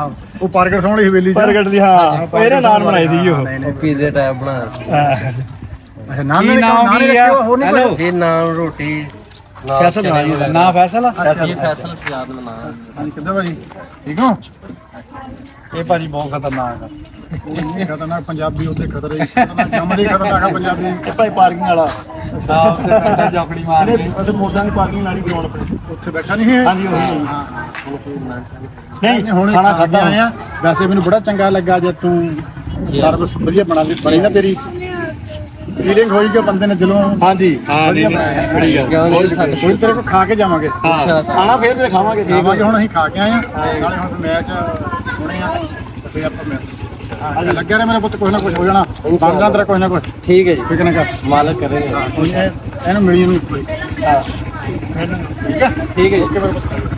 ਹਾਂ ਉਹ ਪ੍ਰਗਟ ਸਿੰਘ ਵਾਲੀ ਹਵੇਲੀ ਪ੍ਰਗਟ ਦੀ ਹਾਂ ਇਹਨੇ ਨਾਨ ਬਣਾਏ ਸੀ ਉਹ ਪੀਜ਼ੇ ਟਾਈਪ ਬਣਾ ਅੱਛਾ ਨਾਮ ਰੱਖਿਆ ਹੋਰ ਨਹੀਂ ਕੋਈ ਜੀ ਨਾਨ ਰੋਟੀ ਫੈਸਲ ਨਾ ਫੈਸਲ ਫੈਸਲ ਯਾਦ ਨਾ ਹਾਂਜੀ ਕਿੱਦਾਂ ਭਾਜੀ ਠੀਕ ਹੋ ਇਹ ਭਾਜੀ ਬਹੁਤ ਖਤਰਨਾਕ ਆ ਖਤਰਨਾਕ ਪੰਜਾਬੀ ਉੱਤੇ ਖਤਰੇ ਜੰਮਦੇ ਖਤਰਨਾਕ ਆ ਪੰਜਾਬੀ ਇਹ ਭਾਈ ਪਾਰਕਿੰਗ ਵਾਲਾ ਸਾਫ ਤੇ ਕੱਟਾ ਜੌਕੜੀ ਮਾਰ ਕੇ ਅਸੀਂ ਮੋਟਰਸਾਈਕਲ ਪਾਰਕਿੰਗ ਵਾਲੀ ਗਰਾਊਂਡ ਆਪਣੀ ਉੱਥੇ ਬੈਠਾ ਨਹੀਂ ਹੈ ਹਾਂਜੀ ਉਹੀ ਨਹੀਂ ਹੁਣ ਖਾਣਾ ਖਾਦਾ ਆਇਆ ਵੈਸੇ ਮੈਨੂੰ ਬੜਾ ਚੰਗਾ ਲੱਗਾ ਜੇ ਤੂੰ ਸਰਵਿਸ ਵਧੀਆ ਬਣੀ ਨਾ ਤੇਰੀ ਫੀਲਿੰਗ ਹੋਈ ਕਿ ਬੰਦੇ ਨੇ ਦਿਲੋਂ ਹਾਂਜੀ ਹਾਂ ਨਹੀਂ ਬੜੀ ਗੱਲ ਕੋਈ ਤੇਰੇ ਕੋਲ ਖਾ ਕੇ ਜਾਵਾਂਗੇ ਆਣਾ ਫੇਰ ਵੀ ਖਾਵਾਂਗੇ ਖਾਵਾਂਗੇ ਹੁਣ ਅਸੀਂ ਖਾ ਕੇ ਆਏ ਆ ਨਾਲੇ ਹੁਣ ਮੈਚ ਹੋਣੇ ਆ ਤੇ ਆਪਾਂ ਮੈਚ ਲੱਗਿਆ ਰਿਹਾ ਮੇਰਾ ਪੁੱਤ ਕੁਝ ਨਾ ਕੁਝ ਹੋ ਜਾਣਾ ਬਣ ਜਾਂਦਾ ਕੁਝ ਨਾ ਕੁਝ ਠੀਕ ਹੈ ਜੀ ਠੀਕ ਨਾ ਕਰ ਮਾਲਕ ਕਰੇਗਾ ਇਹਨੂੰ ਮਿਲੀ ਨੂੰ ਹਾਂ ਠੀਕ ਹੈ ਠੀਕ ਹੈ ਜੀ